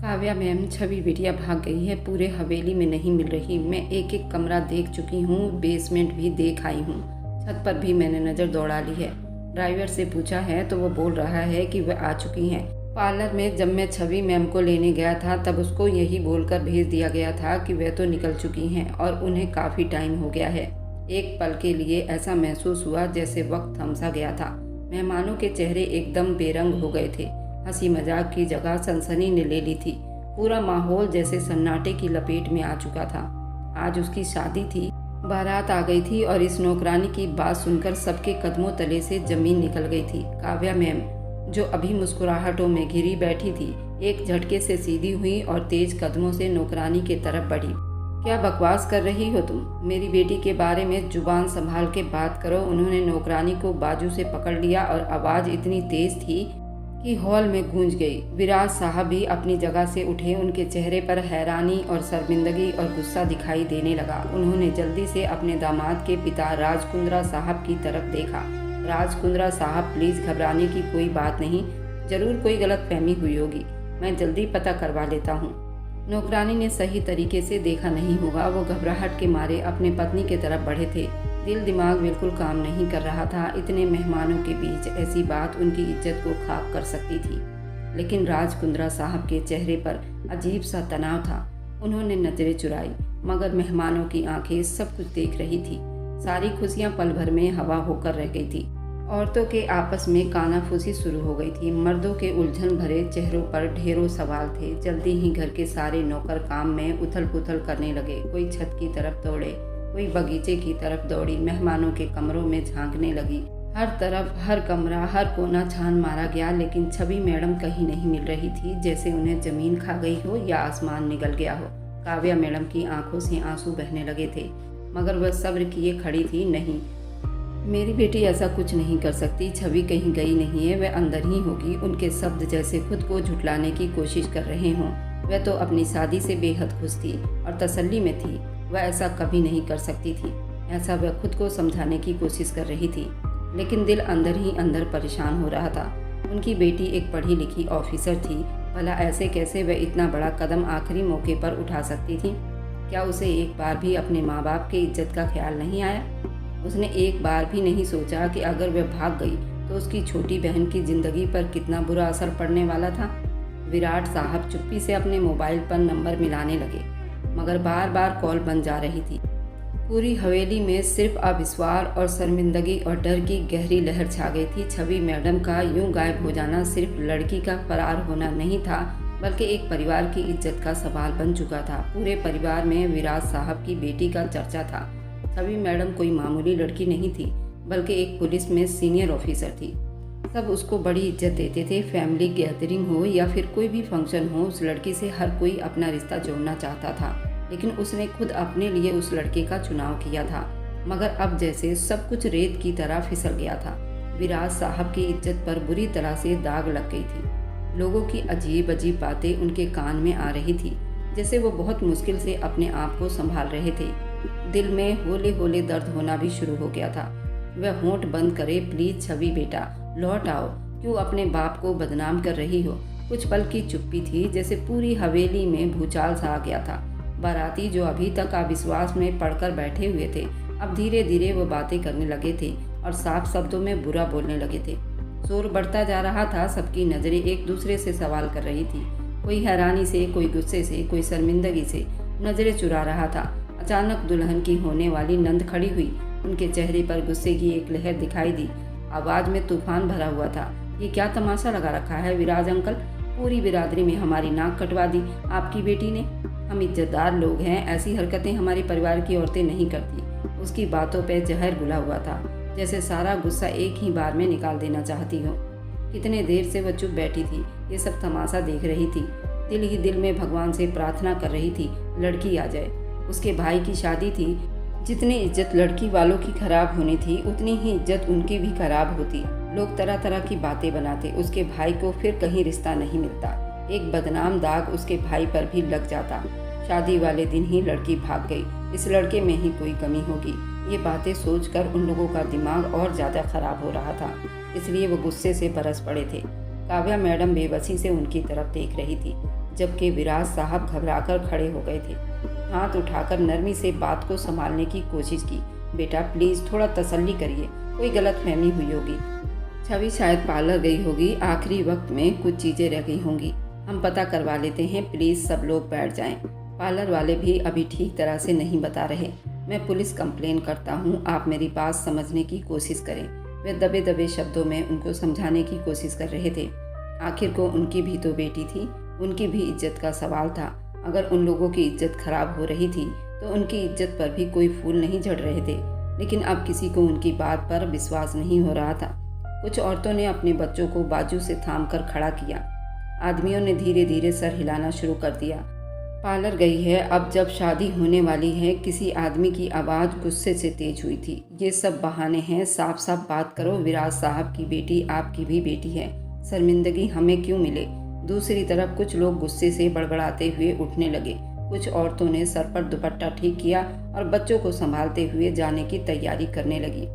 Kavya ma'am, छवि बिटिया भाग गई है। पूरे हवेली में नहीं मिल रही। मैं एक एक कमरा देख चुकी हूँ, बेसमेंट भी देख आई हूँ, छत पर भी मैंने नज़र दौड़ा ली है। ड्राइवर से पूछा है तो वो बोल रहा है कि वह आ चुकी हैं। पार्लर में जब मैं छवि मैम को लेने गया था तब उसको यही बोलकर भेज दिया गया था कि वह तो निकल चुकी हैं और उन्हें काफ़ी टाइम हो गया है। एक पल के लिए ऐसा महसूस हुआ जैसे वक्त थम सा गया था। मेहमानों के चेहरे एकदम बेरंग हो गए थे। हंसी मजाक की जगह सनसनी ने ले ली थी। पूरा माहौल जैसे सन्नाटे की लपेट में आ चुका था। आज उसकी शादी थी, बारात आ गई थी और इस नौकरानी की बात सुनकर सबके कदमों तले से जमीन निकल गई थी। काव्या मैम, जो अभी मुस्कुराहटों में घिरी बैठी थी, एक झटके से सीधी हुई और तेज कदमों से नौकरानी के तरफ बढ़ी। क्या बकवास कर रही हो तुम? मेरी बेटी के बारे में जुबान संभाल के बात करो। उन्होंने नौकरानी को बाजू से पकड़ लिया और आवाज़ इतनी तेज थी कि हॉल में गूंज गई। विराज साहब भी अपनी जगह से उठे। उनके चेहरे पर हैरानी और शर्मिंदगी और गुस्सा दिखाई देने लगा। उन्होंने जल्दी से अपने दामाद के पिता राज कुंद्रा साहब की तरफ देखा। राज कुंद्रा साहब, प्लीज़ घबराने की कोई बात नहीं, ज़रूर कोई गलतफहमी हुई होगी, मैं जल्दी पता करवा लेता हूँ। नौकरानी ने सही तरीके से देखा नहीं होगा। वो घबराहट के मारे अपने पत्नी की तरफ बढ़े थे। दिल दिमाग बिल्कुल काम नहीं कर रहा था। इतने मेहमानों के बीच ऐसी बात उनकी इज्जत को खाक कर सकती थी। लेकिन राज कुंद्रा साहब के चेहरे पर अजीब सा तनाव था। उन्होंने नजरें चुराई, मगर मेहमानों की आंखें सब कुछ देख रही थी। सारी खुशियां पल भर में हवा होकर रह गई थी। औरतों के आपस में कानाफूसी शुरू हो गई थी। मर्दों के उलझन भरे चेहरों पर ढेरों सवाल थे। जल्दी ही घर के सारे नौकर काम में उथल पुथल करने लगे। कोई छत की तरफ दौड़े, कोई बगीचे की तरफ दौड़ी। मेहमानों के कमरों में झांकने लगी। हर तरफ, हर कमरा, हर कोना छान मारा गया, लेकिन छवि मैडम कहीं नहीं मिल रही थी। जैसे उन्हें जमीन खा गई हो या आसमान निगल गया हो। काव्या मैडम की आंखों से आंसू बहने लगे थे, मगर वह सब्र किए खड़ी थी। नहीं, मेरी बेटी ऐसा कुछ नहीं कर सकती। छवि कहीं गई नहीं है, वह अंदर ही होगी। उनके शब्द जैसे खुद को झुठलाने की कोशिश कर रहे हों। वह तो अपनी शादी से बेहद खुश थी और तसल्ली में थी। वह ऐसा कभी नहीं कर सकती थी। ऐसा वह खुद को समझाने की कोशिश कर रही थी, लेकिन दिल अंदर ही अंदर परेशान हो रहा था। उनकी बेटी एक पढ़ी लिखी ऑफिसर थी। भला ऐसे कैसे वह इतना बड़ा कदम आखिरी मौके पर उठा सकती थी? क्या उसे एक बार भी अपने माँ बाप की इज्जत का ख्याल नहीं आया? उसने एक बार भी नहीं सोचा कि अगर वह भाग गई तो उसकी छोटी बहन की जिंदगी पर कितना बुरा असर पड़ने वाला था। विराट साहब चुप्पी से अपने मोबाइल पर नंबर मिलाने लगे, मगर बार बार कॉल बंद जा रही थी। पूरी हवेली में सिर्फ अविश्वास और शर्मिंदगी और डर की गहरी लहर छा गई थी। छवि मैडम का यूं गायब हो जाना सिर्फ लड़की का फरार होना नहीं था, बल्कि एक परिवार की इज्जत का सवाल बन चुका था। पूरे परिवार में विराज साहब की बेटी का चर्चा था। छवि मैडम कोई मामूली लड़की नहीं थी, बल्कि एक पुलिस में सीनियर ऑफिसर थी। सब उसको बड़ी इज्जत देते थे। फैमिली गैदरिंग हो या फिर कोई भी फंक्शन हो, उस लड़की से हर कोई अपना रिश्ता जोड़ना चाहता था। लेकिन उसने खुद अपने लिए उस लड़के का चुनाव किया था। मगर अब जैसे सब कुछ रेत की तरह फिसल गया था। विराज साहब की इज्जत पर बुरी तरह से दाग लग गई थी। लोगों की अजीब अजीब बातें उनके कान में आ रही थी, जैसे वो बहुत मुश्किल से अपने आप को संभाल रहे थे। दिल में होले होले दर्द होना भी शुरू हो गया था। वह होंठ बंद करे, प्लीज छवि बेटा लौट आओ, क्यों अपने बाप को बदनाम कर रही हो? कुछ पल की चुप्पी थी, जैसे पूरी हवेली में भूचाल सा आ गया था। बाराती जो अभी तक अविश्वास में पड़कर बैठे हुए थे, अब धीरे धीरे वो बातें करने लगे थे और साफ शब्दों में बुरा बोलने लगे थे। शोर बढ़ता जा रहा था। सबकी नज़रें एक दूसरे से सवाल कर रही थी। कोई हैरानी से, कोई गुस्से से, कोई शर्मिंदगी से नज़रें चुरा रहा था। अचानक दुल्हन की होने वाली नंद खड़ी हुई। उनके चेहरे पर गुस्से की एक लहर दिखाई दी। आवाज़ में तूफान भरा हुआ था। ये क्या तमाशा लगा रखा है विराज अंकल? पूरी बिरादरी में हमारी नाक कटवा दी आपकी बेटी ने। हम इज्जतदार लोग हैं, ऐसी हरकतें हमारे परिवार की औरतें नहीं करती। उसकी बातों पर जहर घुला हुआ था, जैसे सारा गुस्सा एक ही बार में निकाल देना चाहती हो। कितने देर से वह चुप बैठी थी, ये सब तमाशा देख रही थी। दिल ही दिल में भगवान से प्रार्थना कर रही थी, लड़की आ जाए। उसके भाई की शादी थी। जितनी इज्जत लड़की वालों की खराब होनी थी, उतनी ही इज्जत उनकी भी खराब होती। लोग तरह तरह की बातें बनाते। उसके भाई को फिर कहीं रिश्ता नहीं मिलता। एक बदनाम दाग उसके भाई पर भी लग जाता। शादी वाले दिन ही लड़की भाग गई। इस लड़के में ही कोई कमी होगी। ये बातें सोचकर उन लोगों का दिमाग और ज़्यादा खराब हो रहा था, इसलिए वो गुस्से से बरस पड़े थे। काव्या मैडम बेबसी से उनकी तरफ देख रही थी, जबकि विराज साहब घबराकर खड़े हो गए थे। हाथ उठाकर नरमी से बात को संभालने की कोशिश की। बेटा प्लीज़ थोड़ा तसल्ली करिए, कोई गलतफहमी हुई होगी। छवि शायद पार्लर गई होगी, आखिरी वक्त में कुछ चीज़ें रह गई होंगी, हम पता करवा लेते हैं, प्लीज़ सब लोग बैठ जाएं। पार्लर वाले भी अभी ठीक तरह से नहीं बता रहे, मैं पुलिस कंप्लेन करता हूँ, आप मेरी बात समझने की कोशिश करें। वे दबे दबे शब्दों में उनको समझाने की कोशिश कर रहे थे। आखिर को उनकी भी तो बेटी थी, उनकी भी इज्जत का सवाल था। अगर उन लोगों की इज्जत खराब हो रही थी तो उनकी इज्जत पर भी कोई फूल नहीं झड़ रहे थे, लेकिन अब किसी को उनकी बात पर विश्वास नहीं हो रहा था। कुछ औरतों ने अपने बच्चों को बाजू से थाम कर खड़ा किया। आदमियों ने धीरे धीरे सर हिलाना शुरू कर दिया। पार्लर गई है, अब जब शादी होने वाली है। किसी आदमी की आवाज़ गुस्से से तेज हुई थी। ये सब बहाने हैं, साफ साफ बात करो, विराज साहब की बेटी आपकी भी बेटी है, शर्मिंदगी हमें क्यों मिले। दूसरी तरफ कुछ लोग गुस्से से बड़बड़ाते हुए उठने लगे। कुछ औरतों ने सर पर दुपट्टा ठीक किया और बच्चों को संभालते हुए जाने की तैयारी करने लगी।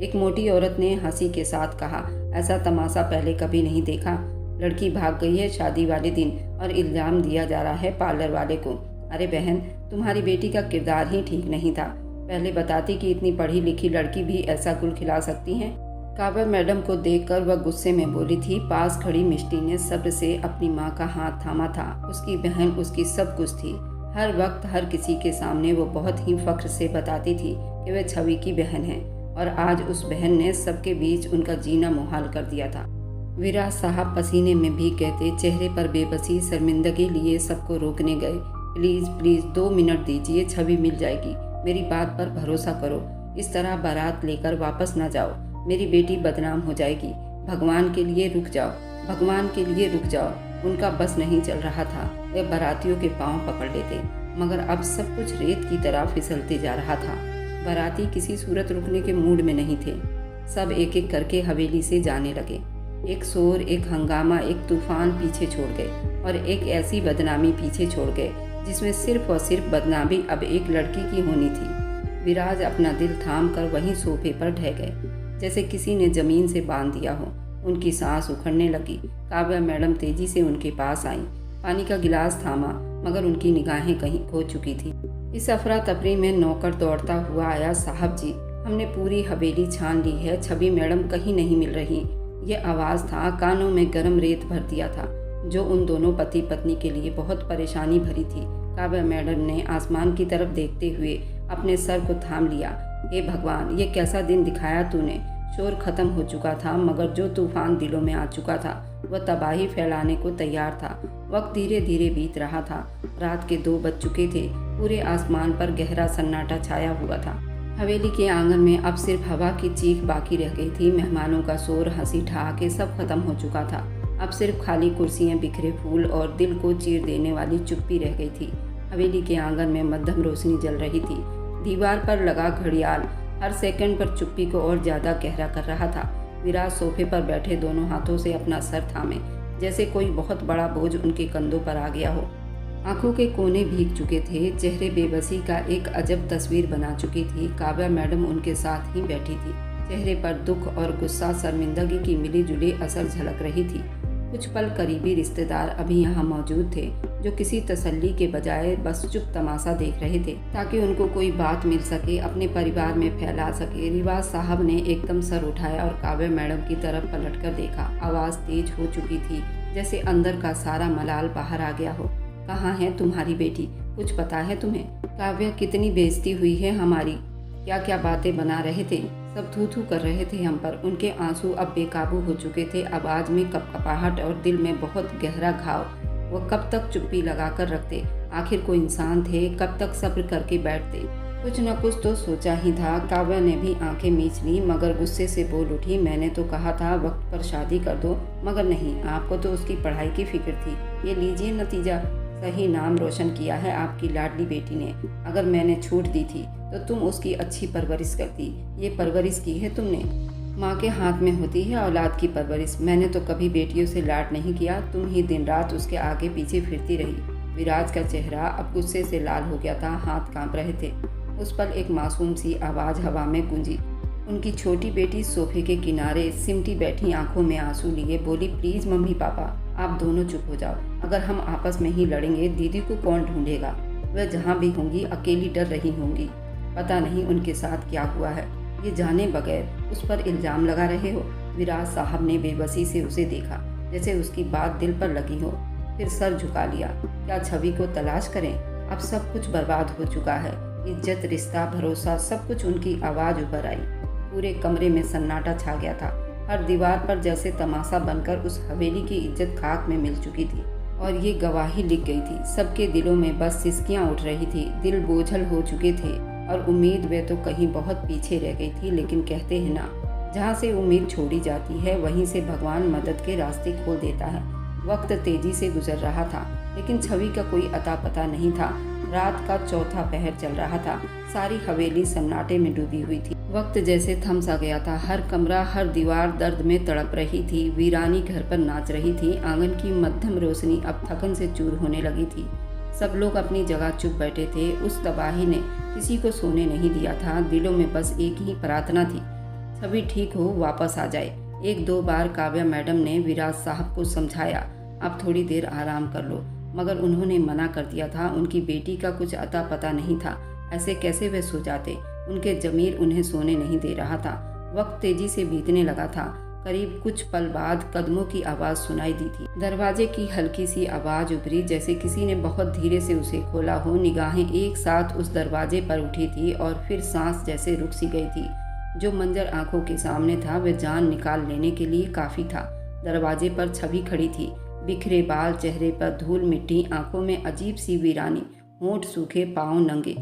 एक मोटी औरत ने हंसी के साथ कहा, ऐसा तमाशा पहले कभी नहीं देखा। लड़की भाग गई है शादी वाले दिन और इल्ज़ाम दिया जा रहा है पार्लर वाले को। अरे बहन, तुम्हारी बेटी का किरदार ही ठीक नहीं था, पहले बताती कि इतनी पढ़ी लिखी लड़की भी ऐसा गुल खिला सकती हैं। काव्या मैडम को देखकर वह गुस्से में बोली थी। पास खड़ी मिष्टी ने सब्र से अपनी माँ का हाथ थामा था। उसकी बहन उसकी सब कुछ थी। हर वक्त हर किसी के सामने वो बहुत ही फख्र से बताती थी कि वह छवि की बहन है, और आज उस बहन ने सबके बीच उनका जीना मुहाल कर दिया था। विराज साहब पसीने में भीग गए थे, चेहरे पर बेबसी शर्मिंदगी लिए सबको रोकने गए। प्लीज़ प्लीज़ 2 मिनट दीजिए, छवि मिल जाएगी, मेरी बात पर भरोसा करो, इस तरह बारात लेकर वापस ना जाओ, मेरी बेटी बदनाम हो जाएगी। भगवान के लिए रुक जाओ, भगवान के लिए रुक जाओ। उनका बस नहीं चल रहा था, वे बारातियों के पांव पकड़ लेते, मगर अब सब कुछ रेत की तरह फिसलते जा रहा था। बाराती किसी सूरत रुकने के मूड में नहीं थे। सब एक एक करके हवेली से जाने लगे। एक शोर, एक हंगामा, एक तूफान पीछे छोड़ गए और एक ऐसी बदनामी पीछे छोड़ गए जिसमें सिर्फ और सिर्फ बदनामी अब एक लड़की की होनी थी। विराज अपना दिल थाम कर वहीं सोफे पर ढह गए, जैसे किसी ने जमीन से बांध दिया हो। उनकी सांस उखड़ने लगी। काव्या मैडम तेजी से उनके पास आईं, पानी का गिलास थामा, मगर उनकी निगाहें कहीं खो चुकी थी। इस अफरा तफरी में नौकर दौड़ता हुआ आया, साहब जी, हमने पूरी हवेली छान ली है, छवि मैडम कहीं नहीं मिल रही। ये आवाज़ था, कानों में गर्म रेत भर दिया था, जो उन दोनों पति पत्नी के लिए बहुत परेशानी भरी थी। काव्या मैडम ने आसमान की तरफ देखते हुए अपने सर को थाम लिया। हे भगवान, ये कैसा दिन दिखाया तूने। शोर खत्म हो चुका था, मगर जो तूफान दिलों में आ चुका था वह तबाही फैलाने को तैयार था। वक्त धीरे धीरे बीत रहा था। रात के 2 बज चुके थे। पूरे आसमान पर गहरा सन्नाटा छाया हुआ था। हवेली के आंगन में अब सिर्फ हवा की चीख बाकी रह गई थी। मेहमानों का शोर, हंसी ठहाके सब खत्म हो चुका था। अब सिर्फ खाली कुर्सियां, बिखरे फूल और दिल को चीर देने वाली चुप्पी रह गई थी। हवेली के आंगन में मध्यम रोशनी जल रही थी। दीवार पर लगा घड़ियाल हर सेकंड पर चुप्पी को और ज़्यादा गहरा कर रहा था। विराज सोफे पर बैठे दोनों हाथों से अपना सर थामे, जैसे कोई बहुत बड़ा बोझ उनके कंधों पर आ गया हो। आंखों के कोने भीग चुके थे, चेहरे बेबसी का एक अजब तस्वीर बना चुकी थी। काव्या मैडम उनके साथ ही बैठी थी। चेहरे पर दुख और गुस्सा, शर्मिंदगी की मिली जुली असर झलक रही थी। कुछ पल करीबी रिश्तेदार अभी यहाँ मौजूद थे, जो किसी तसल्ली के बजाय बस चुप तमाशा देख रहे थे, ताकि उनको कोई बात मिल सके, अपने परिवार में फैला सके। रिवाज साहब ने एकदम सर उठाया और काव्या मैडम की तरफ पलट कर देखा। आवाज़ तेज हो चुकी थी, जैसे अंदर का सारा मलाल बाहर आ गया हो। कहाँ है तुम्हारी बेटी, कुछ पता है तुम्हें? काव्या, कितनी बेइज्जती हुई है हमारी, क्या क्या बातें बना रहे थे, सब थू थू कर रहे थे हम पर। उनके आंसू अब बेकाबू हो चुके थे। आवाज़ में कपकपाहट और दिल में बहुत गहरा घाव। वह कब तक चुप्पी लगा कर रखते? आखिर को इंसान थे, कब तक सब्र करके बैठते? कुछ न कुछ तो सोचा ही था। काव्या ने भी आंखें मीच ली, मगर गुस्से से बोल उठी, मैंने तो कहा था वक्त पर शादी कर दो, मगर नहीं, आपको तो उसकी पढ़ाई की फिक्र थी। ये लीजिए नतीजा, सही नाम रोशन किया है आपकी लाडली बेटी ने। अगर मैंने छूट दी थी तो तुम उसकी अच्छी परवरिश करती। ये परवरिश की है तुमने। माँ के हाथ में होती है औलाद की परवरिश। मैंने तो कभी बेटियों से लाड नहीं किया, तुम ही दिन रात उसके आगे पीछे फिरती रही। विराज का चेहरा अब गुस्से से लाल हो गया था, हाथ कांप रहे थे। उस पर एक मासूम सी आवाज़ हवा में गूंजी, उनकी छोटी बेटी सोफे के किनारे सिमटी बैठी आंखों में आंसू लिए बोली, प्लीज मम्मी पापा आप दोनों चुप हो जाओ। अगर हम आपस में ही लड़ेंगे दीदी को कौन ढूंढेगा? वह जहाँ भी होंगी अकेली डर रही होंगी। पता नहीं उनके साथ क्या हुआ है, ये जाने बगैर उस पर इल्जाम लगा रहे हो। विराज साहब ने बेबसी से उसे देखा, जैसे उसकी बात दिल पर लगी हो। फिर सर झुका लिया। क्या छवि को तलाश करें? अब सब कुछ बर्बाद हो चुका है। इज्जत, रिश्ता, भरोसा, सब कुछ। उनकी आवाज़ उभर आई। पूरे कमरे में सन्नाटा छा गया था। हर दीवार पर जैसे तमाशा बनकर उस हवेली की इज्जत खाक में मिल चुकी थी और ये गवाही लिख गई थी। सबके दिलों में बस सिसकियां उठ रही थी। दिल बोझल हो चुके थे और उम्मीद वे तो कहीं बहुत पीछे रह गई थी। लेकिन कहते हैं ना, जहाँ से उम्मीद छोड़ी जाती है वहीं से भगवान मदद के रास्ते खोल देता है। वक्त तेजी से गुजर रहा था, लेकिन छवि का कोई अता पता नहीं था। रात का चौथा पहर चल रहा था। सारी हवेली सन्नाटे में डूबी हुई थी। वक्त जैसे थम सा गया था। हर कमरा, हर दीवार दर्द में तड़प रही थी। वीरानी घर पर नाच रही थी। आंगन की मध्यम रोशनी अब थकन से चूर होने लगी थी। सब लोग अपनी जगह चुप बैठे थे। उस तबाही ने किसी को सोने नहीं दिया था। दिलों में बस एक ही प्रार्थना थी, छवि ठीक हो, वापस आ जाए। एक दो बार काव्या मैडम ने विराज साहब को समझाया, अब थोड़ी देर आराम कर लो, मगर उन्होंने मना कर दिया था। उनकी बेटी का कुछ अता पता नहीं था। ऐसे कैसे वे सो जाते? उनके जमीर उन्हें सोने नहीं दे रहा था। वक्त तेजी से बीतने लगा था। करीब कुछ पल बाद कदमों की आवाज़ सुनाई दी थी। दरवाजे की हल्की सी आवाज़ उभरी, जैसे किसी ने बहुत धीरे से उसे खोला हो। निगाहें एक साथ उस दरवाजे पर उठी थी और फिर सांस जैसे रुक सी गई थी। जो मंजर आंखों के सामने था वह जान निकाल लेने के लिए काफ़ी था। दरवाजे पर छवि खड़ी थी, बिखरे बाल, चेहरे पर धूल मिट्टी, आंखों में अजीब सी वीरानी, होंठ सूखे, पाँव नंगे।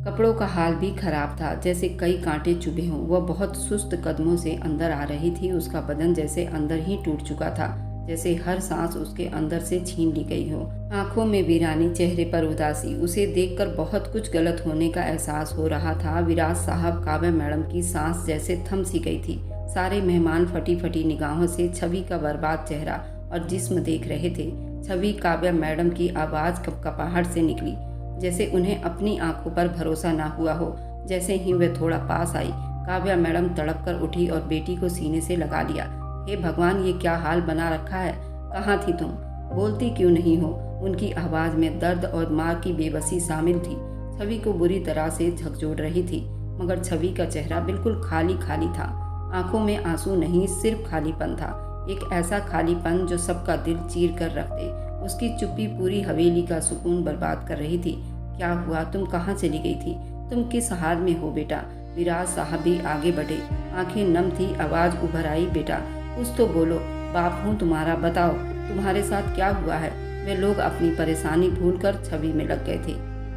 कपड़ों का हाल भी खराब था, जैसे कई कांटे चुभे हों। वह बहुत सुस्त कदमों से अंदर आ रही थी। उसका बदन जैसे अंदर ही टूट चुका था, जैसे हर सांस उसके अंदर से छीन ली गई हो। आंखों में वीरानी, चेहरे पर उदासी। उसे देखकर बहुत कुछ गलत होने का एहसास हो रहा था। विराज साहब, काव्या मैडम की सांस जैसे थम सी गई थी। सारे मेहमान फटी फटी निगाहों से छवि का बर्बाद चेहरा और जिस्म देख रहे थे। छवि, काव्या मैडम की आवाज़ कपकपाहट से निकली, जैसे उन्हें अपनी आंखों पर भरोसा ना हुआ हो। जैसे ही वे थोड़ा पास आई, काव्या मैडम तड़प कर उठी और बेटी को सीने से लगा लिया। हे भगवान, ये क्या हाल बना रखा है? कहाँ थी तुम? बोलती क्यों नहीं हो? उनकी आवाज़ में दर्द और माँ की बेबसी शामिल थी। छवि को बुरी तरह से झकझोर रही थी, मगर छवि का चेहरा बिल्कुल खाली खाली था। आंखों में आंसू नहीं, सिर्फ खालीपन था। एक ऐसा खालीपन जो सबका दिल चीर कर रख दे। उसकी चुप्पी पूरी हवेली का सुकून बर्बाद कर रही थी। क्या हुआ? तुम कहाँ चली गई थी? तुम किस हाल में हो बेटा? विराज साहब भी आगे बढ़े, आंखें नम थी। आवाज़ उभर आई, बेटा कुछ तो बोलो, बाप हूँ तुम्हारा, बताओ तुम्हारे साथ क्या हुआ है? वे लोग अपनी परेशानी भूलकर छवि में लग गए थे।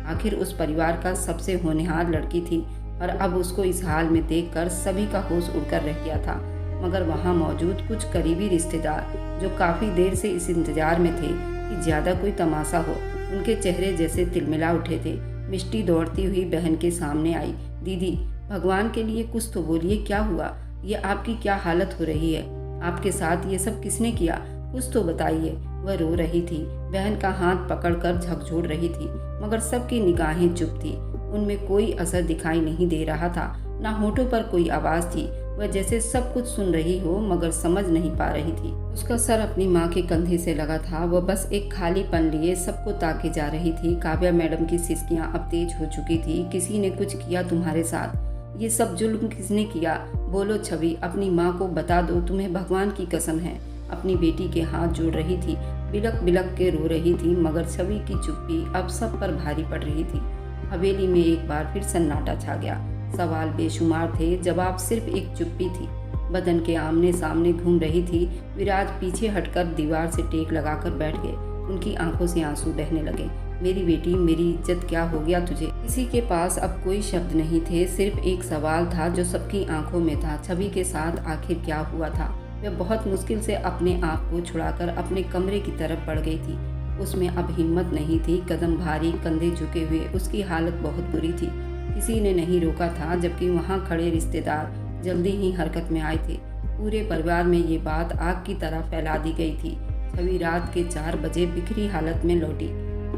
आखिर उस परिवार का सबसे होनहार लड़की थी और अब उसको इस हाल में देखकर सभी का होश उड़कर रह गया था। मगर वहाँ मौजूद कुछ करीबी रिश्तेदार, जो काफ़ी देर से इस इंतजार में थे कि ज़्यादा कोई तमाशा हो, उनके चेहरे जैसे तिलमिला उठे थे। मिष्टी दौड़ती हुई बहन के सामने आई। दीदी, भगवान के लिए कुछ तो बोलिए, क्या हुआ? ये आपकी क्या हालत हो रही है? आपके साथ ये सब किसने किया? कुछ तो बताइए। वह रो रही थी, बहन का हाथ पकड़कर झकझोर रही थी, मगर सबकी निगाहें चुप थी। उनमें कोई असर दिखाई नहीं दे रहा था, ना होठों पर कोई आवाज़ थी। वह जैसे सब कुछ सुन रही हो मगर समझ नहीं पा रही थी। उसका सर अपनी माँ के कंधे से लगा था। वह बस एक खालीपन लिए सबको ताके जा रही थी। काव्या मैडम की सिसकियाँ अब तेज हो चुकी थी। किसी ने कुछ किया तुम्हारे साथ? ये सब जुल्म किसने किया? बोलो छवि, अपनी माँ को बता दो, तुम्हें भगवान की कसम है। अपनी बेटी के हाथ जोड़ रही थी, बिलक बिलक के रो रही थी, मगर छवि की चुप्पी अब सब पर भारी पड़ रही थी। हवेली में एक बार फिर सन्नाटा छा गया। सवाल बेशुमार थे, जवाब सिर्फ एक चुप्पी थी। बदन के आमने सामने घूम रही थी। विराज पीछे हटकर दीवार से टेक लगाकर बैठ गए। उनकी आंखों से आंसू बहने लगे। मेरी बेटी, मेरी इज्जत, क्या हो गया तुझे? किसी के पास अब कोई शब्द नहीं थे, सिर्फ एक सवाल था जो सबकी आंखों में था। छवि के साथ आखिर क्या हुआ था? वह बहुत मुश्किल से अपने आप को छुड़ाकर अपने कमरे की तरफ बढ़ गई थी। उसमें अब हिम्मत नहीं थी। कदम भारी, कंधे झुके हुए, उसकी हालत बहुत बुरी थी। किसी ने नहीं रोका था, जबकि वहाँ खड़े रिश्तेदार जल्दी ही हरकत में आए थे। पूरे परिवार में ये बात आग की तरह फैला दी गई थी। छवि रात के 4 बजे बिखरी हालत में लौटी।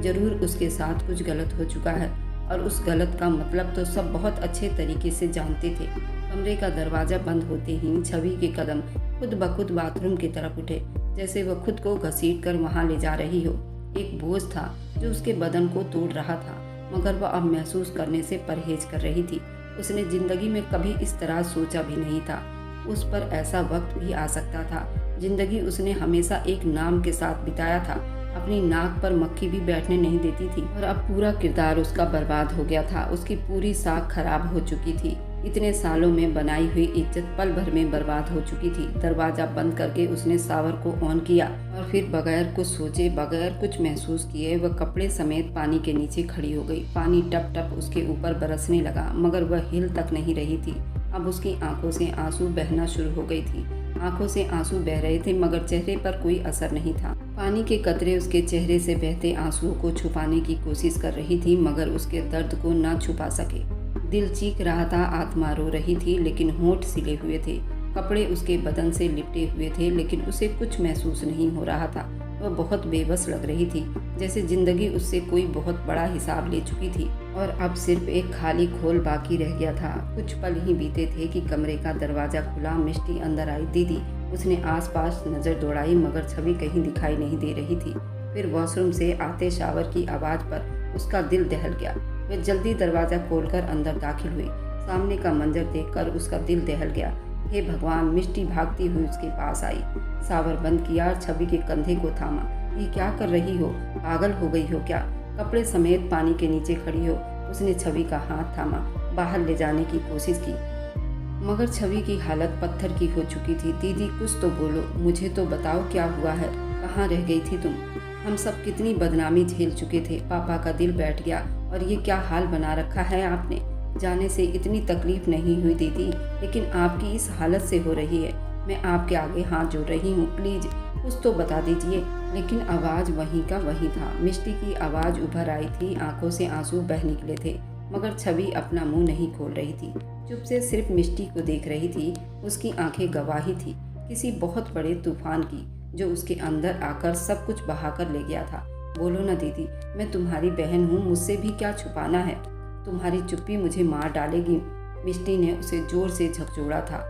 जरूर उसके साथ कुछ गलत हो चुका है और उस गलत का मतलब तो सब बहुत अच्छे तरीके से जानते थे। कमरे का दरवाजा बंद होते ही छवि के कदम खुद ब खुद बाथरूम की तरफ उठे, जैसे वह खुद को घसीट कर वहाँ ले जा रही हो। एक बोझ था जो उसके बदन को तोड़ रहा था, मगर वह अब महसूस करने से परहेज कर रही थी। उसने जिंदगी में कभी इस तरह सोचा भी नहीं था। उस पर ऐसा वक्त भी आ सकता था। जिंदगी उसने हमेशा एक नाम के साथ बिताया था। अपनी नाक पर मक्खी भी बैठने नहीं देती थी और अब पूरा किरदार उसका बर्बाद हो गया था। उसकी पूरी साख खराब हो चुकी थी। इतने सालों में बनाई हुई इज्जत पल भर में बर्बाद हो चुकी थी। दरवाजा बंद करके उसने शावर को ऑन किया और फिर बगैर कुछ सोचे, बगैर कुछ महसूस किए वह कपड़े समेत पानी के नीचे खड़ी हो गई। पानी टप टप उसके ऊपर बरसने लगा, मगर वह हिल तक नहीं रही थी। अब उसकी आंखों से आंसू बहना शुरू हो गई थी। आंखों से आंसू बह रहे थे, मगर चेहरे पर कोई असर नहीं था। पानी के कतरे उसके चेहरे से बहते आंसुओं को छुपाने की कोशिश कर रही थी, मगर उसके दर्द को न छुपा सके। दिल चीख रहा था, आत्मा रो रही थी, लेकिन होंठ सिले हुए थे। कपड़े उसके बदन से लिपटे हुए थे, लेकिन उसे कुछ महसूस नहीं हो रहा था। वह बहुत बेबस लग रही थी, जैसे जिंदगी उससे कोई बहुत बड़ा हिसाब ले चुकी थी और अब सिर्फ एक खाली खोल बाकी रह गया था। कुछ पल ही बीते थे कि कमरे का दरवाजा खुला। मिष्टी अंदर आई। दीदी। उसने आसपास नजर दौड़ाई, मगर छवि कहीं दिखाई नहीं दे रही थी। फिर वॉशरूम से आते शावर की आवाज पर उसका दिल दहल गया। वह जल्दी दरवाजा खोलकर अंदर दाखिल हुई। सामने का मंजर देखकर उसका दिल दहल गया। हे भगवान! मिष्टी भागती हुई उसके पास आई, शावर बंद किया और छवि के कंधे को थामा। ये क्या कर रही हो? पागल हो गई हो क्या? कपड़े समेत पानी के नीचे खड़ी हो। उसने छवि का हाथ थामा, बाहर ले जाने की कोशिश की, मगर छवि की हालत पत्थर की हो चुकी थी। दीदी, कुछ तो बोलो, मुझे तो बताओ क्या हुआ है? कहाँ रह गई थी तुम? हम सब कितनी बदनामी झेल चुके थे। पापा का दिल बैठ गया और ये क्या हाल बना रखा है आपने? जाने से इतनी तकलीफ नहीं हुई दीदी, लेकिन आपकी इस हालत से हो रही है। मैं आपके आगे हाथ जोड़ रही हूँ, प्लीज कुछ तो बता दीजिए। लेकिन आवाज़ वहीं का वहीं था। मिष्टी की आवाज़ उभर आई थी, आंखों से आंसू बह निकले थे, मगर छवि अपना मुंह नहीं खोल रही थी। चुप से सिर्फ मिष्टी को देख रही थी। उसकी आंखें गवाही थी किसी बहुत बड़े तूफान की, जो उसके अंदर आकर सब कुछ बहाकर ले गया था। बोलो ना दीदी, मैं तुम्हारी बहन हूँ, मुझसे भी क्या छुपाना है? तुम्हारी चुप्पी मुझे मार डालेगी। मिष्टी ने उसे जोर से झकझोरा था,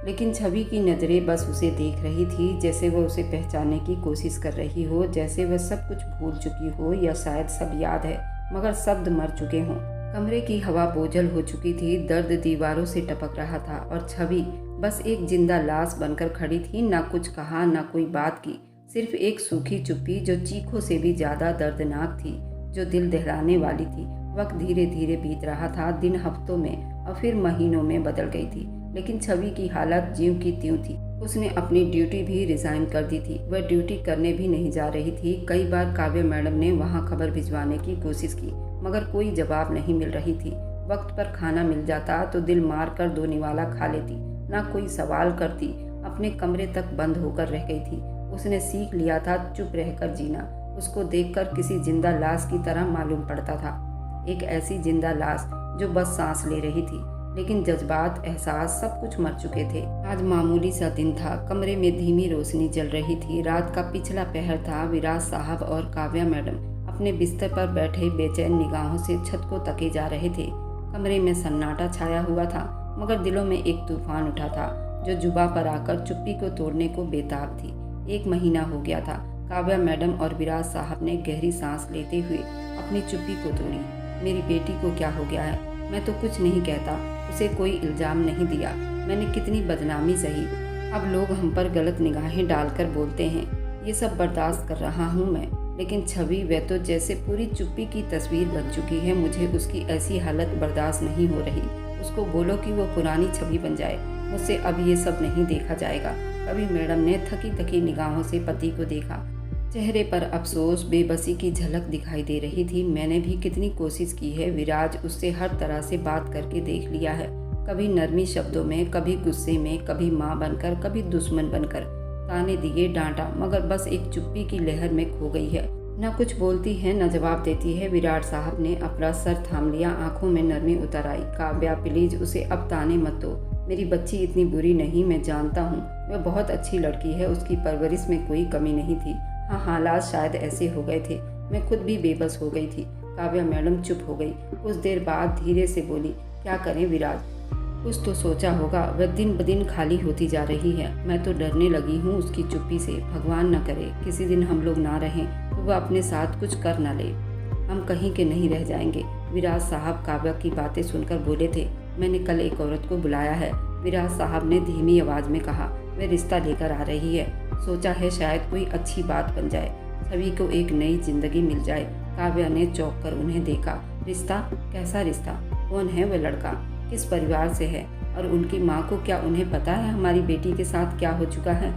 लेकिन छवि की नज़रें बस उसे देख रही थी, जैसे वह उसे पहचानने की कोशिश कर रही हो, जैसे वह सब कुछ भूल चुकी हो, या शायद सब याद है मगर शब्द मर चुके हों। कमरे की हवा बोझल हो चुकी थी। दर्द दीवारों से टपक रहा था और छवि बस एक जिंदा लाश बनकर खड़ी थी। ना कुछ कहा, ना कोई बात की, सिर्फ एक सूखी चुप्पी जो चीखों से भी ज्यादा दर्दनाक थी, जो दिल दहलाने वाली थी। वक्त धीरे धीरे बीत रहा था। दिन हफ्तों में और फिर महीनों में बदल गई थी, लेकिन छवि की हालत ज्यों की त्यों थी। उसने अपनी ड्यूटी भी रिजाइन कर दी थी। वह ड्यूटी करने भी नहीं जा रही थी। कई बार काव्या मैडम ने वहां खबर भिजवाने की कोशिश की, मगर कोई जवाब नहीं मिल रही थी। वक्त पर खाना मिल जाता तो दिल मार कर 2 निवाला खा लेती, ना कोई सवाल करती। अपने कमरे तक बंद होकर रह गई थी। उसने सीख लिया था चुप रहकर जीना। उसको देखकर किसी जिंदा लाश की तरह मालूम पड़ता था, एक ऐसी जिंदा लाश जो बस सांस ले रही थी, लेकिन जज्बात, एहसास सब कुछ मर चुके थे। आज मामूली सा दिन था। कमरे में धीमी रोशनी जल रही थी। रात का पिछला पहर था। विराज साहब और काव्या मैडम अपने बिस्तर पर बैठे बेचैन निगाहों से छत को तके जा रहे थे। कमरे में सन्नाटा छाया हुआ था, मगर दिलों में एक तूफान उठा था जो जुबा पर आकर चुप्पी को तोड़ने को बेताब थी। 1 महीना हो गया था। काव्या मैडम और विराज साहब ने गहरी सांस लेते हुए अपनी चुप्पी को तोड़ी। मेरी बेटी को क्या हो गया है? मैं तो कुछ नहीं कहता, उसे कोई इल्ज़ाम नहीं दिया। मैंने कितनी बदनामी सही। अब लोग हम पर गलत निगाहें डालकर बोलते हैं। ये सब बर्दाश्त कर रहा हूँ मैं, लेकिन छवि, वह तो जैसे पूरी चुप्पी की तस्वीर बन चुकी है। मुझे उसकी ऐसी हालत बर्दाश्त नहीं हो रही। उसको बोलो कि वो पुरानी छवि बन जाए। मुझसे अब ये सब नहीं देखा जाएगा। कभी मैडम ने थकी थकी निगाहों से पति को देखा। चेहरे पर अफसोस, बेबसी की झलक दिखाई दे रही थी। मैंने भी कितनी कोशिश की है विराज, उससे हर तरह से बात करके देख लिया है। कभी नरमी शब्दों में, कभी गुस्से में, कभी माँ बनकर, कभी दुश्मन बनकर। ताने दिए, डांटा, मगर बस एक चुप्पी की लहर में खो गई है। न कुछ बोलती है, न जवाब देती है। विराट साहब ने अपना सर थाम लिया। आंखों में नरमी उतर आई। काव्या, प्लीज उसे अब ताने मत दो। मेरी बच्ची इतनी बुरी नहीं, मैं जानता हूँ। वह बहुत अच्छी लड़की है, उसकी परवरिश में कोई कमी नहीं थी। हाँ, हालात शायद ऐसे हो गए थे। मैं खुद भी बेबस हो गई थी। काव्या मैडम चुप हो गई। कुछ देर बाद धीरे से बोली, क्या करें विराज? कुछ तो सोचा होगा, वह दिन ब दिन खाली होती जा रही है। मैं तो डरने लगी हूँ उसकी चुप्पी से। भगवान न करे किसी दिन हम लोग ना रहें तो वह अपने साथ कुछ कर न ले, हम कहीं के नहीं रह जाएंगे। विराज साहब काव्या की बातें सुनकर बोले थे, मैंने कल एक औरत को बुलाया है। विराज साहब ने धीमी आवाज में कहा, वह रिश्ता लेकर आ रही है। सोचा है शायद कोई अच्छी बात बन जाए, सभी को एक नई जिंदगी मिल जाए। काव्या ने चौंक कर उन्हें देखा। रिश्ता? कैसा रिश्ता? कौन है वह लड़का? किस परिवार से है? और उनकी माँ को क्या उन्हें पता है हमारी बेटी के साथ क्या हो चुका है?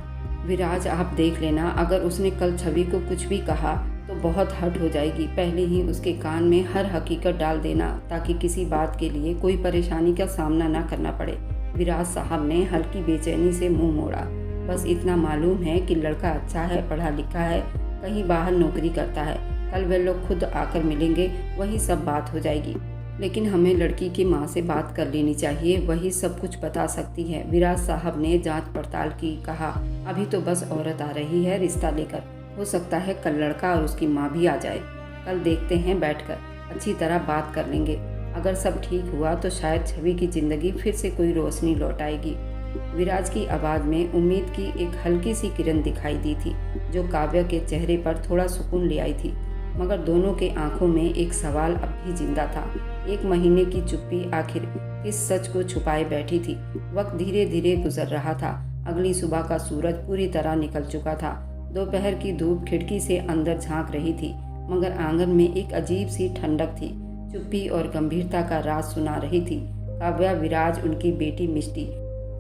विराज, आप देख लेना, अगर उसने कल छवि को कुछ भी कहा तो बहुत हर्ट हो जाएगी। पहले ही उसके कान में हर हकीकत डाल देना ताकि किसी बात के लिए कोई परेशानी का सामना न करना पड़े। विराज साहब ने हल्की बेचैनी से मुंह मोड़ा। बस इतना मालूम है कि लड़का अच्छा है, पढ़ा लिखा है, कहीं बाहर नौकरी करता है। कल वे लोग खुद आकर मिलेंगे, वही सब बात हो जाएगी। लेकिन हमें लड़की की माँ से बात कर लेनी चाहिए, वही सब कुछ बता सकती है। विराज साहब ने जांच पड़ताल की। कहा, अभी तो बस औरत आ रही है रिश्ता लेकर, हो सकता है कल लड़का और उसकी माँ भी आ जाए। कल देखते हैं, बैठकर अच्छी तरह बात कर लेंगे। अगर सब ठीक हुआ तो शायद छवि की जिंदगी फिर से कोई रोशनी लौट आएगी। विराज की आवाज़ में उम्मीद की एक हल्की सी किरण दिखाई दी थी, जो काव्या के चेहरे पर थोड़ा सुकून ले आई थी। मगर दोनों के आंखों में एक सवाल अब भी जिंदा था। 1 महीने की चुप्पी आखिर किस सच को छुपाए बैठी थी? वक्त धीरे धीरे गुजर रहा था। अगली सुबह का सूरज पूरी तरह निकल चुका था। दोपहर की धूप खिड़की से अंदर झांक रही थी, मगर आंगन में एक अजीब सी ठंडक थी। चुप्पी और गंभीरता का राज सुना रही थी। काव्या, विराज, उनकी बेटी मिष्टी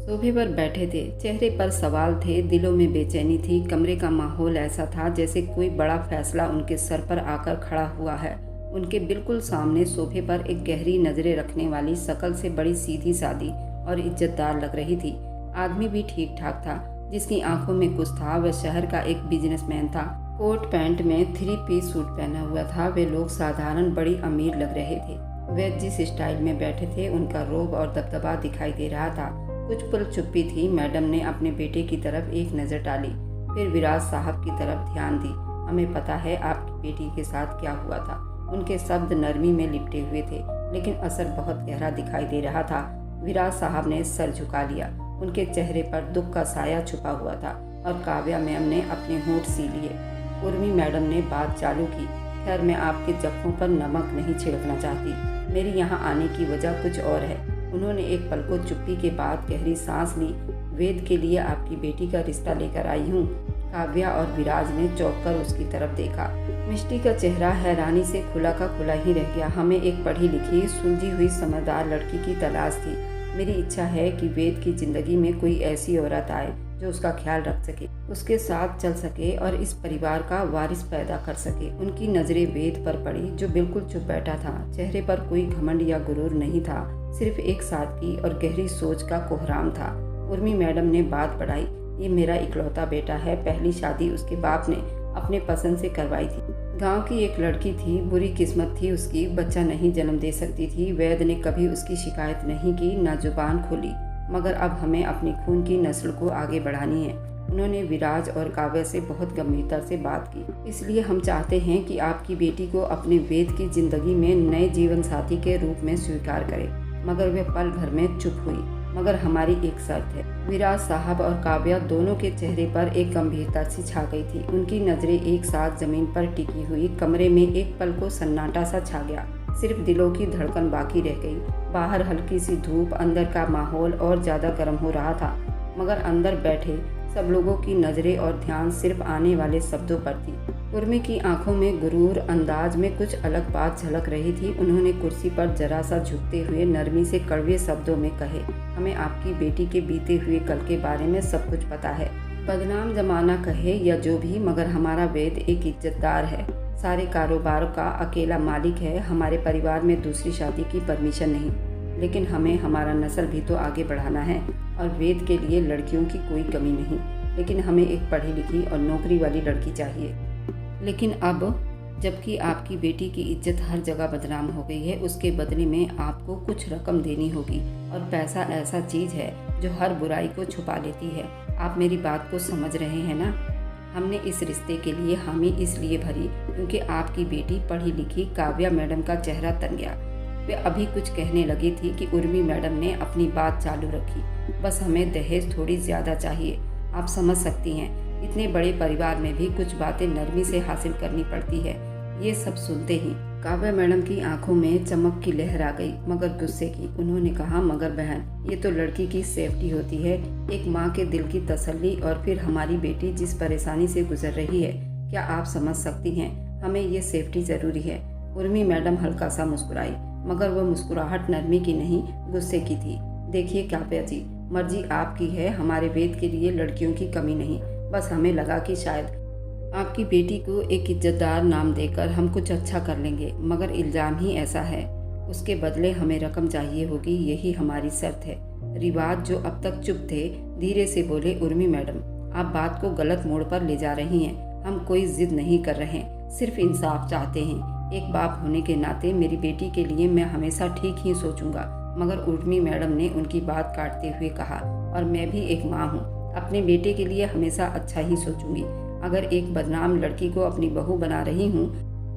सोफे पर बैठे थे। चेहरे पर सवाल थे, दिलों में बेचैनी थी। कमरे का माहौल ऐसा था जैसे कोई बड़ा फैसला उनके सर पर आकर खड़ा हुआ है। उनके बिल्कुल सामने सोफे पर एक गहरी नजरें रखने वाली, शक्ल से बड़ी सीधी सादी और इज्जतदार लग रही थी। आदमी भी ठीक ठाक था, जिसकी आंखों में कुछ था। वह शहर का एक बिजनेसमैन था। कोट पैंट में 3 पीस सूट पहना हुआ था। वे लोग साधारण बड़ी अमीर लग रहे थे। वे जिस स्टाइल में बैठे थे, उनका रोब और दबदबा दिखाई दे रहा था। कुछ पल चुप्पी थी। मैडम ने अपने बेटे की तरफ एक नज़र डाली, फिर विराज साहब की तरफ ध्यान दी। हमें पता है आपकी बेटी के साथ क्या हुआ था। उनके शब्द नरमी में लिपटे हुए थे, लेकिन असर बहुत गहरा दिखाई दे रहा था। विराज साहब ने सर झुका लिया। उनके चेहरे पर दुख का साया छुपा हुआ था और काव्या मैम ने अपने होंठ सी लिए। उर्मी मैडम ने बात चालू की, खैर मैं आपके जख्मों पर नमक नहीं छिड़कना चाहती। मेरी यहाँ आने की वजह कुछ और है। उन्होंने एक पल को चुप्पी के बाद गहरी सांस ली। वेद के लिए आपकी बेटी का रिश्ता लेकर आई हूँ। काव्या और विराज ने चौंक कर उसकी तरफ देखा। मिष्टी का चेहरा हैरानी से खुला का खुला ही रह गया। हमें एक पढ़ी लिखी, सुलझी हुई, समझदार लड़की की तलाश थी। मेरी इच्छा है कि वेद की जिंदगी में कोई ऐसी औरत आए जो उसका ख्याल रख सके, उसके साथ चल सके और इस परिवार का वारिस पैदा कर सके। उनकी नजरें वेद पर पड़ी, जो बिल्कुल चुप बैठा था। चेहरे पर कोई घमंड या गुरूर नहीं था, सिर्फ एक सादगी और गहरी सोच का कोहराम था। उर्मी मैडम ने बात बढ़ाई, ये मेरा इकलौता बेटा है। पहली शादी उसके बाप ने अपने पसंद से करवाई थी। गांव की एक लड़की थी, बुरी किस्मत थी उसकी, बच्चा नहीं जन्म दे सकती थी। वैद ने कभी उसकी शिकायत नहीं की, ना जुबान खोली। मगर अब हमें अपनी खून की नस्ल को आगे बढ़ानी है। उन्होंने विराज और काव्या से बहुत गंभीरता से बात की। इसलिए हम चाहते हैं कि आपकी बेटी को अपने वेद की जिंदगी में नए जीवन साथी के रूप में स्वीकार करें। मगर वे पल भर में चुप हुई। मगर हमारी एक शर्त है। विराज साहब और काव्या दोनों के चेहरे पर एक गंभीरता सी छा गई थी। उनकी नजरें एक साथ जमीन पर टिकी हुई। कमरे में एक पल को सन्नाटा सा छा गया। सिर्फ दिलों की धड़कन बाकी रह गई। बाहर हल्की सी धूप, अंदर का माहौल और ज्यादा गर्म हो रहा था। मगर अंदर बैठे सब लोगों की नजरें और ध्यान सिर्फ आने वाले शब्दों पर थी। उर्मी की आंखों में गुरूर, अंदाज में कुछ अलग बात झलक रही थी। उन्होंने कुर्सी पर जरा सा झुकते हुए नरमी से कड़वे शब्दों में कहे, हमें आपकी बेटी के बीते हुए कल के बारे में सब कुछ पता है। बदनाम जमाना कहे या जो भी, मगर हमारा वेद एक इज्जतदार है, सारे कारोबार का अकेला मालिक है। हमारे परिवार में दूसरी शादी की परमिशन नहीं, लेकिन हमें हमारा नस्ल भी तो आगे बढ़ाना है और वेद के लिए लड़कियों की कोई कमी नहीं। लेकिन हमें एक पढ़ी लिखी और नौकरी वाली लड़की चाहिए। लेकिन अब जबकि आपकी बेटी की इज्जत हर जगह बदनाम हो गई है, उसके बदले में आपको कुछ रकम देनी होगी। और पैसा ऐसा चीज़ है जो हर बुराई को छुपा लेती है। आप मेरी बात को समझ रहे हैं ना? हमने इस रिश्ते के लिए हामी इसलिए भरी क्योंकि आपकी बेटी पढ़ी लिखी। काव्या मैडम का चेहरा तन गया। वे अभी कुछ कहने लगी थी कि उर्मी मैडम ने अपनी बात चालू रखी। बस हमें दहेज थोड़ी ज़्यादा चाहिए, आप समझ सकती हैं। इतने बड़े परिवार में भी कुछ बातें नरमी से हासिल करनी पड़ती है। ये सब सुनते ही काव्या मैडम की आंखों में चमक की लहर आ गई, मगर गुस्से की। उन्होंने कहा, मगर बहन, ये तो लड़की की सेफ्टी होती है, एक माँ के दिल की तसल्ली, और फिर हमारी बेटी जिस परेशानी से गुजर रही है, क्या आप समझ सकती हैं? हमें ये सेफ्टी ज़रूरी है। उर्मी मैडम हल्का सा मुस्कुराई, मगर वह मुस्कुराहट नरमी की नहीं, गुस्से की थी। देखिए काव्या जी, मर्जी आपकी है, हमारे वेद के लिए लड़कियों की कमी नहीं। बस हमें लगा कि शायद आपकी बेटी को एक इज्जतदार नाम देकर हम कुछ अच्छा कर लेंगे, मगर इल्ज़ाम ही ऐसा है। उसके बदले हमें रकम चाहिए होगी, यही हमारी शर्त है। रिवाज जो अब तक चुप थे, धीरे से बोले, उर्मी मैडम, आप बात को गलत मोड़ पर ले जा रही हैं। हम कोई जिद नहीं कर रहे, सिर्फ इंसाफ चाहते हैं। एक बाप होने के नाते मेरी बेटी के लिए मैं हमेशा ठीक ही सोचूंगा। मगर उर्मी मैडम ने उनकी बात काटते हुए कहा, और मैं भी एक माँ हूँ, अपने बेटे के लिए हमेशा अच्छा ही सोचूंगी। अगर एक बदनाम लड़की को अपनी बहू बना रही हूँ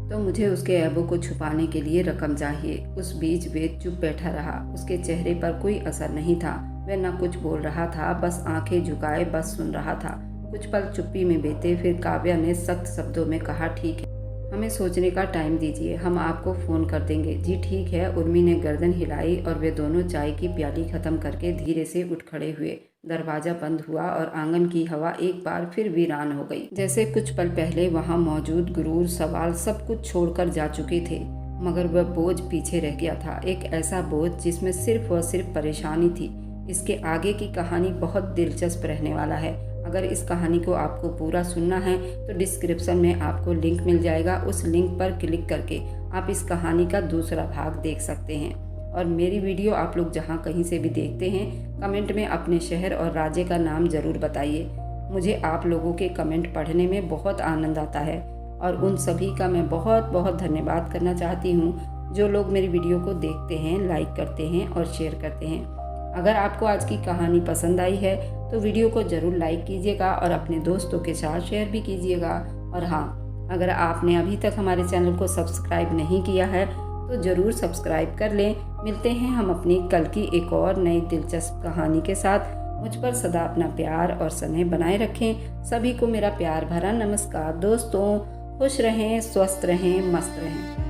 तो मुझे उसके ऐबों को छुपाने के लिए रकम चाहिए। उस बीच वेद चुप बैठा रहा। उसके चेहरे पर कोई असर नहीं था। वह न कुछ बोल रहा था, बस आंखें झुकाए बस सुन रहा था। कुछ पल चुप्पी में बीते, फिर काव्या ने सख्त शब्दों में कहा, ठीक है, हमें सोचने का टाइम दीजिए, हम आपको फ़ोन कर देंगे। जी ठीक है। उर्मी ने गर्दन हिलाई और वे दोनों चाय की प्याली ख़त्म करके धीरे से उठ खड़े हुए। दरवाज़ा बंद हुआ और आंगन की हवा एक बार फिर वीरान हो गई, जैसे कुछ पल पहले वहाँ मौजूद गुरूर, सवाल सब कुछ छोड़कर जा चुके थे। मगर वह बोझ पीछे रह गया था, एक ऐसा बोझ जिसमें सिर्फ व सिर्फ परेशानी थी। इसके आगे की कहानी बहुत दिलचस्प रहने वाला है। अगर इस कहानी को आपको पूरा सुनना है तो डिस्क्रिप्शन में आपको लिंक मिल जाएगा। उस लिंक पर क्लिक करके आप इस कहानी का दूसरा भाग देख सकते हैं। और मेरी वीडियो आप लोग जहां कहीं से भी देखते हैं, कमेंट में अपने शहर और राज्य का नाम ज़रूर बताइए। मुझे आप लोगों के कमेंट पढ़ने में बहुत आनंद आता है, और उन सभी का मैं बहुत बहुत धन्यवाद करना चाहती हूँ जो लोग मेरी वीडियो को देखते हैं, लाइक करते हैं और शेयर करते हैं। अगर आपको आज की कहानी पसंद आई है तो वीडियो को ज़रूर लाइक कीजिएगा और अपने दोस्तों के साथ शेयर भी कीजिएगा। और हाँ, अगर आपने अभी तक हमारे चैनल को सब्सक्राइब नहीं किया है तो ज़रूर सब्सक्राइब कर लें। मिलते हैं हम अपनी कल की एक और नई दिलचस्प कहानी के साथ। मुझ पर सदा अपना प्यार और स्नेह बनाए रखें। सभी को मेरा प्यार भरा नमस्कार। दोस्तों, खुश रहें, स्वस्थ रहें, मस्त रहें।